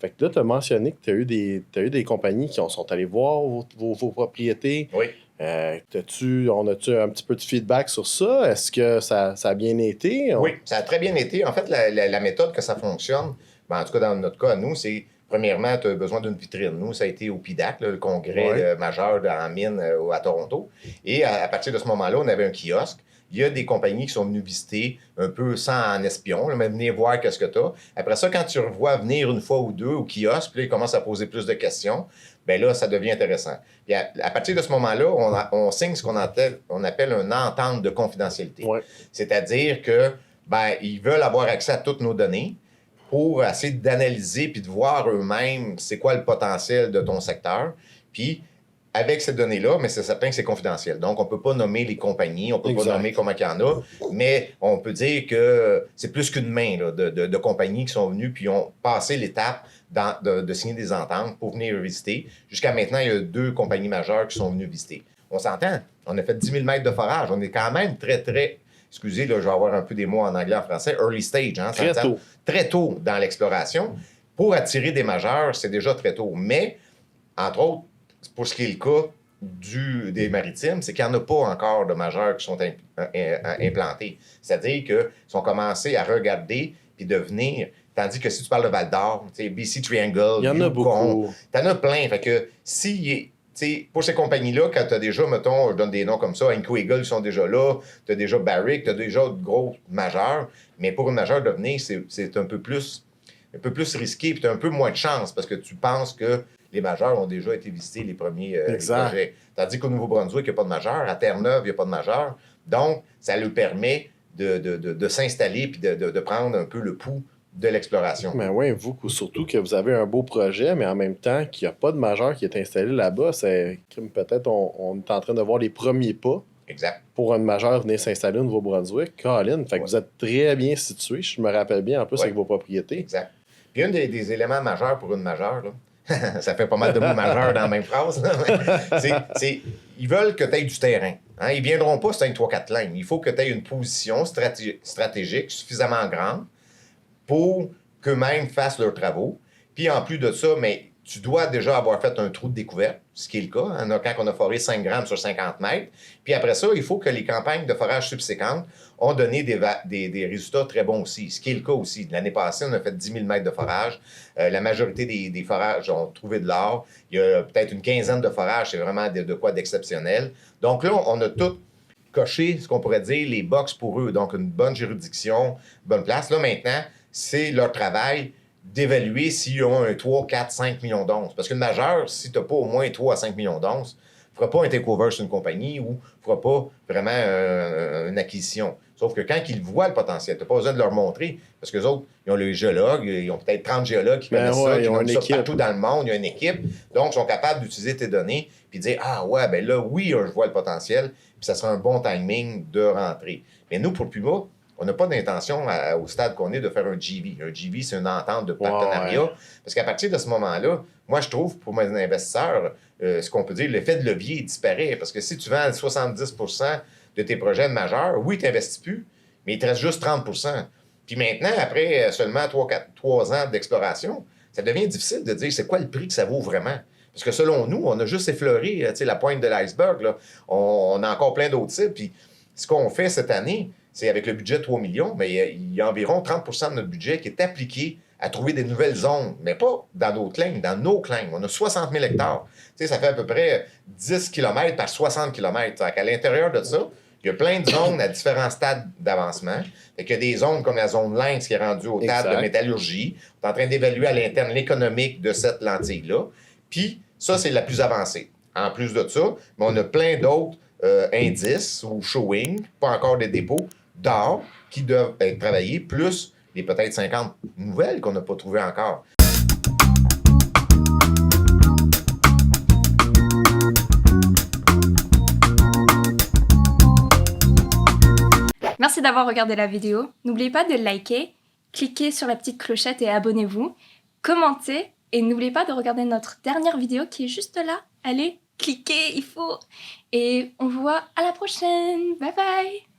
Fait que là, tu as mentionné que tu as eu des compagnies qui sont allées voir vos propriétés. Oui. On a-tu un petit peu de feedback sur ça? Est-ce que ça a bien été? Oui, ça a très bien été. En fait, la méthode que ça fonctionne, en tout cas dans notre cas, nous, c'est premièrement, tu as besoin d'une vitrine. Nous, ça a été au PIDAC, le congrès majeur en mine à Toronto. Et à partir de ce moment-là, on avait un kiosque. Il y a des compagnies qui sont venues visiter un peu sans en espion, mais venir voir qu'est-ce que tu as. Après ça, quand tu revois venir une fois ou deux au kiosque, puis là, ils commencent à poser plus de questions, bien là, ça devient intéressant. Puis à partir de ce moment-là, on signe ce qu'on appelle une entente de confidentialité. Ouais. C'est-à-dire que ils veulent avoir accès à toutes nos données pour essayer d'analyser puis de voir eux-mêmes c'est quoi le potentiel de ton secteur. Puis avec ces données-là, mais c'est certain que c'est confidentiel. Donc, on ne peut pas nommer les compagnies, on ne peut pas nommer comment il y en a, mais on peut dire que c'est plus qu'une main là, de compagnies qui sont venues puis ont passé l'étape de signer des ententes pour venir visiter. Jusqu'à maintenant, il y a 2 compagnies majeures qui sont venues visiter. On s'entend, on a fait 10 000 mètres de forage. On est quand même très, très... Excusez, là, je vais avoir un peu des mots en anglais, en français. Early stage, hein? Très tôt dans l'exploration. Pour attirer des majeurs, c'est déjà très tôt. Mais, entre autres, pour ce qui est le cas des maritimes, c'est qu'il n'y en a pas encore de majeurs qui sont implantés. C'est-à-dire qu'ils ont commencé à regarder puis de venir. Tandis que si tu parles de Val-d'Or, BC Triangle, il y en a beaucoup. T'en as plein. Fait que pour ces compagnies-là, quand tu as déjà, mettons, je donne des noms comme ça, Inco Eagle, ils sont déjà là, tu as déjà Barrick, tu as déjà de gros majeurs, mais pour une majeure de venir, c'est un peu plus risqué, puis tu as un peu moins de chance parce que tu penses que les majeurs ont déjà été visités, les premiers projets. Tandis qu'au Nouveau-Brunswick, il n'y a pas de majeur. À Terre-Neuve, il n'y a pas de majeur. Donc, ça lui permet de s'installer puis de prendre un peu le pouls de l'exploration. Mais oui, surtout que vous avez un beau projet, mais en même temps qu'il n'y a pas de majeur qui est installé là-bas, c'est peut-être on est en train de voir les premiers pas. Exact. Pour un majeur venir s'installer au Nouveau-Brunswick. Colin, fait que vous êtes très bien situé, je me rappelle bien en plus avec vos propriétés. Exact. Puis un des éléments majeurs pour une majeure, là, ça fait pas mal de mots majeurs dans la même phrase, là, ils veulent que tu aies du terrain. Hein? Ils ne viendront pas si tu as une 3-4 lignes. Il faut que tu aies une position stratégique suffisamment grande pour qu'eux-mêmes fassent leurs travaux. Puis en plus de ça, mais tu dois déjà avoir fait un trou de découverte, ce qui est le cas, hein, quand on a foré 5 grammes sur 50 mètres. Puis après ça, il faut que les campagnes de forage subséquentes ont donné des résultats très bons aussi, ce qui est le cas aussi. L'année passée, on a fait 10 000 mètres de forage. La majorité des forages ont trouvé de l'or. Il y a peut-être une quinzaine de forages, c'est vraiment de quoi d'exceptionnel. Donc là, on a tout coché, ce qu'on pourrait dire, les box pour eux. Donc, une bonne juridiction, bonne place. Là, maintenant, c'est leur travail d'évaluer s'ils ont un 3, 4, 5 millions d'onces. Parce qu'une majeure, si tu n'as pas au moins 3 à 5 millions d'onces, ne fera pas un takeover sur une compagnie ou ne fera pas vraiment une acquisition. Sauf que quand ils voient le potentiel, tu n'as pas besoin de leur montrer. Parce qu'eux autres, ils ont les géologues, ils ont peut-être 30 géologues qui connaissent ça, qui ont ça partout dans le monde, il y a une équipe. Donc, ils sont capables d'utiliser tes données puis de dire « Ah ouais, ben là, oui, je vois le potentiel, puis ça sera un bon timing de rentrer. » Mais nous, pour le Puma, on n'a pas d'intention, au stade qu'on est, de faire un GV. Un GV, c'est une entente de partenariat. Ouais. Parce qu'à partir de ce moment-là, moi, je trouve, pour mes investisseurs, ce qu'on peut dire, l'effet de levier disparaît. Parce que si tu vends 70 % de tes projets de majeurs, oui, tu n'investis plus, mais il te reste juste 30 %. Puis maintenant, après seulement 3 ans d'exploration, ça devient difficile de dire c'est quoi le prix que ça vaut vraiment. Parce que selon nous, on a juste effleuré la pointe de l'iceberg. Là. On a encore plein d'autres cibles. Puis ce qu'on fait cette année, c'est avec le budget de 3 millions, mais il y a environ 30 % de notre budget qui est appliqué à trouver des nouvelles zones, mais pas dans d'autres lignes, dans nos claims. On a 60 000 hectares. Ça fait à peu près 10 km par 60 km. À l'intérieur de ça, il y a plein de zones à différents stades d'avancement. Il y a des zones comme la zone Lynx qui est rendue au stade de métallurgie. On est en train d'évaluer à l'interne l'économique de cette lentille-là. Puis ça, c'est la plus avancée. En plus de ça, mais on a plein d'autres indices ou showing, pas encore des dépôts, d'or qui doivent être travaillés, plus les peut-être 50 nouvelles qu'on n'a pas trouvées encore. Merci d'avoir regardé la vidéo. N'oubliez pas de liker, cliquez sur la petite clochette et abonnez-vous, commentez et n'oubliez pas de regarder notre dernière vidéo qui est juste là. Allez, cliquez, il faut. Et on vous voit à la prochaine. Bye bye.